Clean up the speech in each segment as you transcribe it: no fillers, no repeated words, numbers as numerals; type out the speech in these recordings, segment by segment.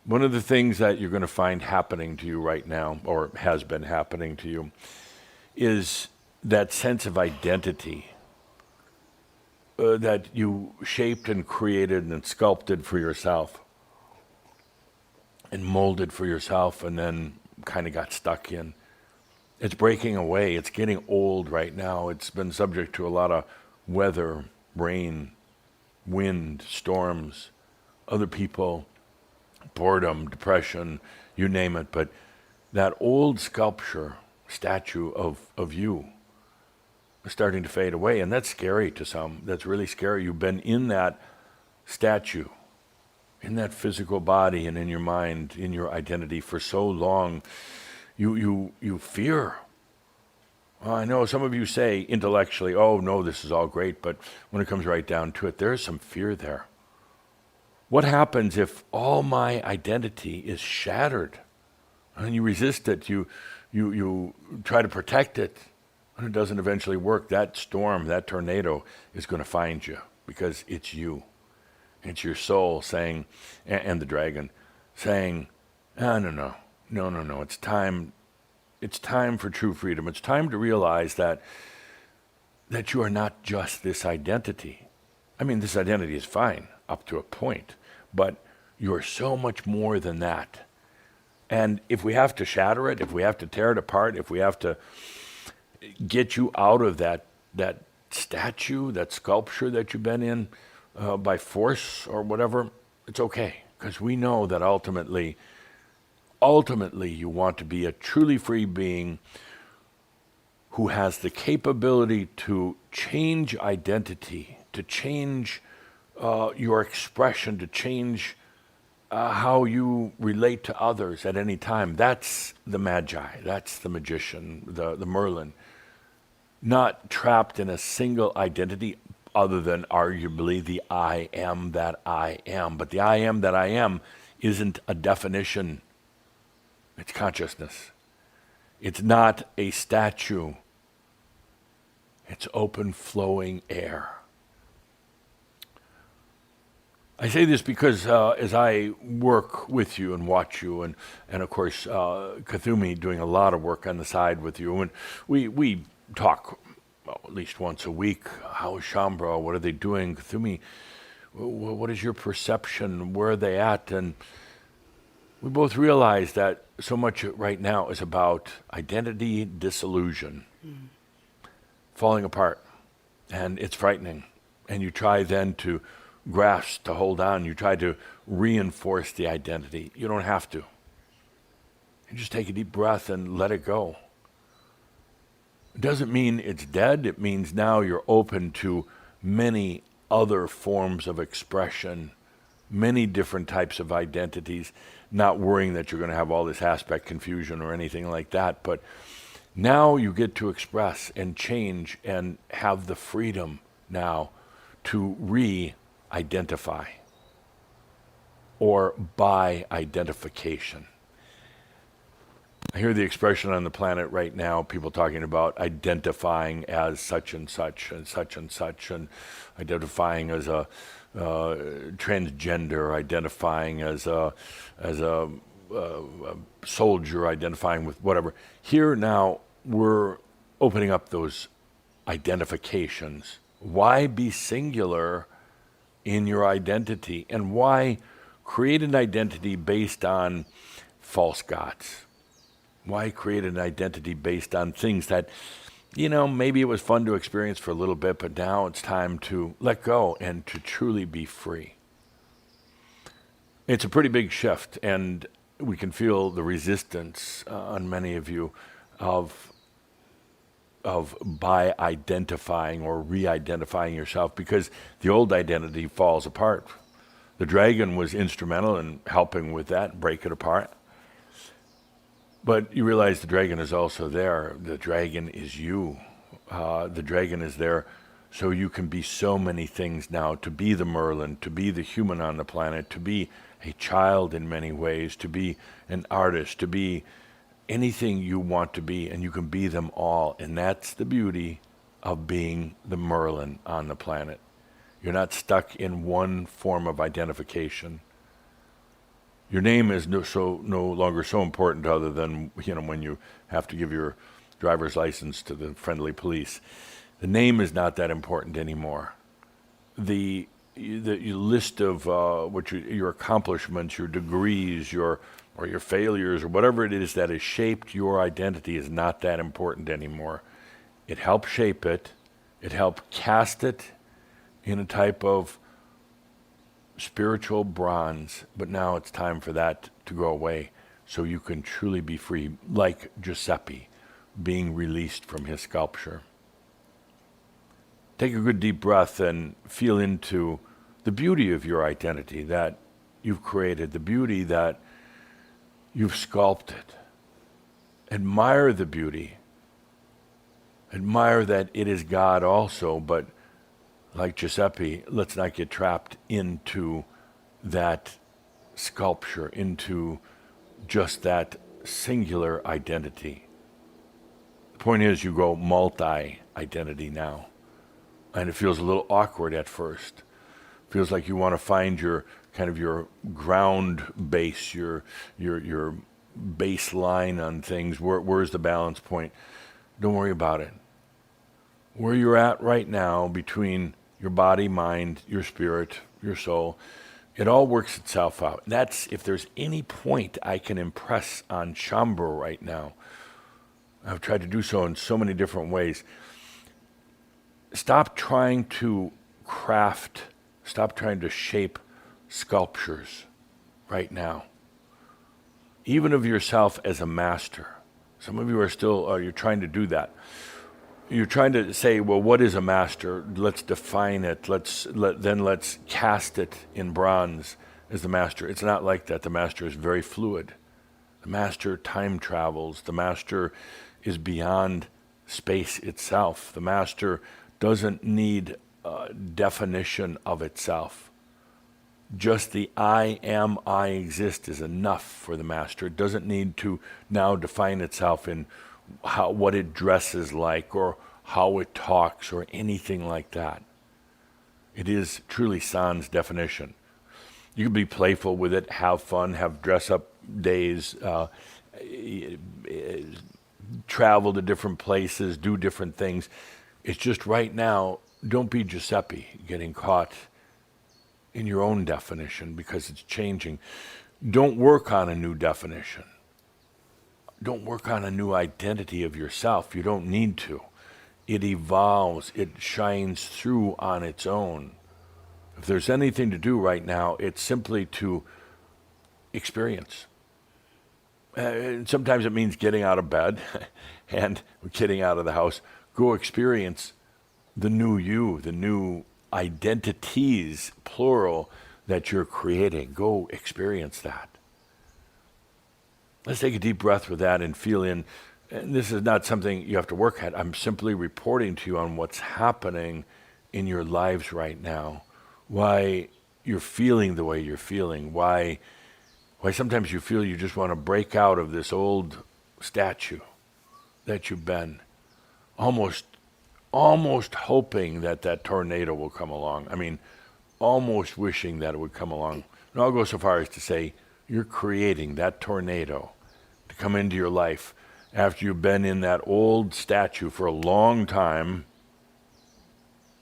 One of the things that you're going to find happening to you right now, or has been happening to you, is that sense of identity that you shaped and created and sculpted for yourself and molded for yourself and then kind of got stuck in. It's breaking away. It's getting old right now. It's been subject to a lot of weather, rain, wind, storms, other people, boredom, depression, you name it. But that old sculpture, statue of you is starting to fade away. And that's scary to some. That's really scary. You've been in that statue, in that physical body and in your mind, in your identity for so long. You fear. Well, I know some of you say intellectually, oh no, this is all great, but when it comes right down to it, there's some fear there. What happens if all my identity is shattered and you resist it, you try to protect it, and it doesn't eventually work? That storm, that tornado is going to find you because it's you. It's your soul saying, and the dragon saying, no, it's time. It's time for true freedom. It's time to realize that you are not just this identity. I mean, this identity is fine up to a point, but you're so much more than that. And if we have to shatter it, if we have to tear it apart, if we have to get you out of that statue, that sculpture that you've been in by force or whatever, it's okay, because we know that ultimately you want to be a truly free being who has the capability to change identity, to change your expression, to change how you relate to others at any time. That's the Magi, that's the magician, the Merlin. Not trapped in a single identity other than arguably the I am that I am. But the I am that I am isn't a definition. It's consciousness. It's not a statue. It's open flowing air. I say this because as I work with you and watch you, and of course Kathumi doing a lot of work on the side with you, and we talk at least once a week. How is Shambhala? What are they doing? Kathumi, what is your perception? Where are they at? And we both realize that so much right now is about identity disillusion, falling apart, and it's frightening. And you try then to grasp, to hold on. You try to reinforce the identity. You don't have to. You just take a deep breath and let it go. It doesn't mean it's dead. It means now you're open to many other forms of expression, many different types of identities, not worrying that you're going to have all this aspect confusion or anything like that. But now you get to express and change and have the freedom now to re-identify or by identification. I hear the expression on the planet right now, people talking about identifying as such and such and such and such, and identifying as a transgender, identifying as a soldier, identifying with whatever. Here now, we're opening up those identifications. Why be singular in your identity? And why create an identity based on false gods? Why create an identity based on things that, maybe it was fun to experience for a little bit, but now it's time to let go and to truly be free. It's a pretty big shift, and we can feel the resistance on many of you of by identifying or re-identifying yourself, because the old identity falls apart. The dragon was instrumental in helping with that, break it apart. But you realize the dragon is also there. The dragon is you. The dragon is there so you can be so many things now, to be the Merlin, to be the human on the planet, to be a child in many ways, to be an artist, to be anything you want to be, and you can be them all. And that's the beauty of being the Merlin on the planet. You're not stuck in one form of identification. Your name is no longer so important, other than when you have to give your driver's license to the friendly police. The name is not that important anymore. The list of your accomplishments, your degrees, or your failures, or whatever it is that has shaped your identity is not that important anymore. It helped shape it. It helped cast it in a type of spiritual bronze, but now it's time for that to go away so you can truly be free, like Giuseppe being released from his sculpture. Take a good deep breath and feel into the beauty of your identity that you've created, the beauty that you've sculpted. Admire the beauty. Admire that it is God also, but like Giuseppe, let's not get trapped into that sculpture, into just that singular identity. The point is, you go multi-identity now. And it feels a little awkward at first. Feels like you want to find your kind of your ground base, your baseline on things. Where's the balance point? Don't worry about it. Where you're at right now, between your body, mind, your spirit, your soul, it all works itself out. That's, if there's any point I can impress on Shambhu right now, I've tried to do so in so many different ways. Stop trying to stop trying to shape sculptures right now. Even of yourself as a master. Some of you are still, you're trying to do that. You're trying to say, well, what is a master? Let's define it. Let's cast it in bronze as the master. It's not like that. The master is very fluid. The master time travels. The master is beyond space itself. The master doesn't need a definition of itself. Just the I am, I exist is enough for the master. It doesn't need to now define itself in what it dresses like or how it talks or anything like that. It is truly sans definition. You can be playful with it, have fun, have dress-up days, travel to different places, do different things. It's just right now, don't be Giuseppe getting caught in your own definition because it's changing. Don't work on a new definition. Don't work on a new identity of yourself. You don't need to. It evolves. It shines through on its own. If there's anything to do right now, it's simply to experience. Sometimes it means getting out of bed and getting out of the house. Go experience the new you, the new identities, plural, that you're creating. Go experience that. Let's take a deep breath with that and feel in. And this is not something you have to work at. I'm simply reporting to you on what's happening in your lives right now. Why you're feeling the way you're feeling. Why sometimes you feel you just want to break out of this old statue that you've been. Almost hoping that tornado will come along. I mean, almost wishing that it would come along. And I'll go so far as to say, you're creating that tornado to come into your life after you've been in that old statue for a long time,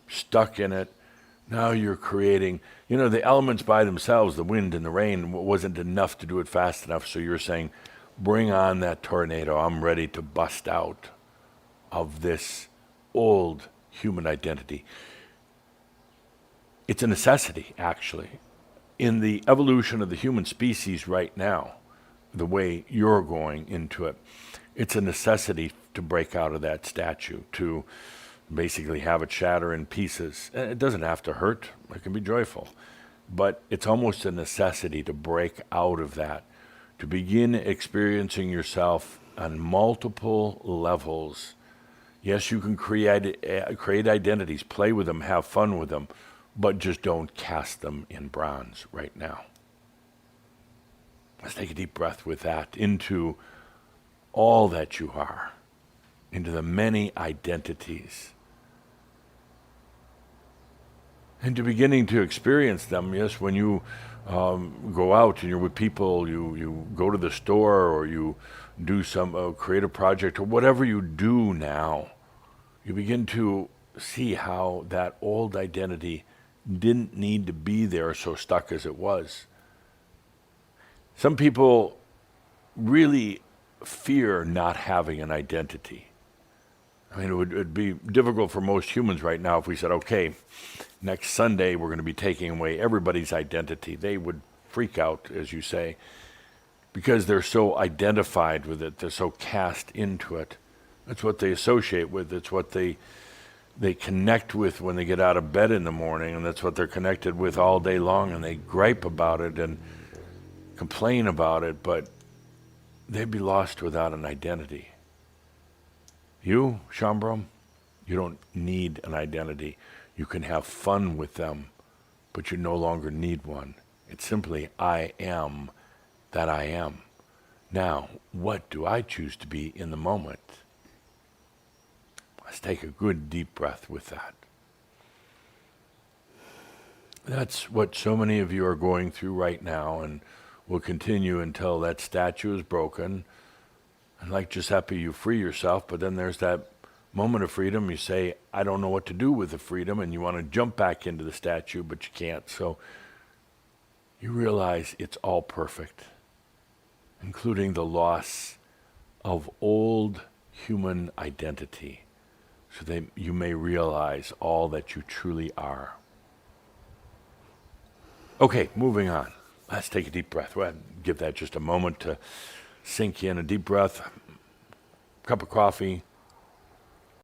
stuck in it. Now you're creating, the elements by themselves, the wind and the rain, wasn't enough to do it fast enough. So you're saying, bring on that tornado. I'm ready to bust out of this old human identity. It's a necessity, actually. In the evolution of the human species right now, the way you're going into it, it's a necessity to break out of that statue, to basically have it shatter in pieces. It doesn't have to hurt. It can be joyful. But it's almost a necessity to break out of that, to begin experiencing yourself on multiple levels. Yes, you can create identities, play with them, have fun with them, but just don't cast them in bronze right now. Let's take a deep breath with that into all that you are, into the many identities. And to beginning to experience them, yes, when you go out and you're with people, you go to the store, or you do some creative project, or whatever you do now, you begin to see how that old identity didn't need to be there so stuck as it was. Some people really fear not having an identity. I mean, it'd be difficult for most humans right now if we said, okay, next Sunday we're going to be taking away everybody's identity. They would freak out, as you say, because they're so identified with it. They're so cast into it. That's what they associate with. It's what they connect with when they get out of bed in the morning, and that's what they're connected with all day long, and they gripe about it and complain about it, but they'd be lost without an identity. You, Shambram, you don't need an identity. You can have fun with them, but you no longer need one. It's simply, I am that I am. Now, what do I choose to be in the moment? Let's take a good deep breath with that. That's what so many of you are going through right now, and will continue until that statue is broken. And like Giuseppe, you free yourself, but then there's that moment of freedom. You say, I don't know what to do with the freedom, and you want to jump back into the statue, but you can't. So you realize it's all perfect, including the loss of old human identity, so that you may realize all that you truly are. Okay, moving on. Let's take a deep breath. Well, give that just a moment to sink in. A deep breath, cup of coffee,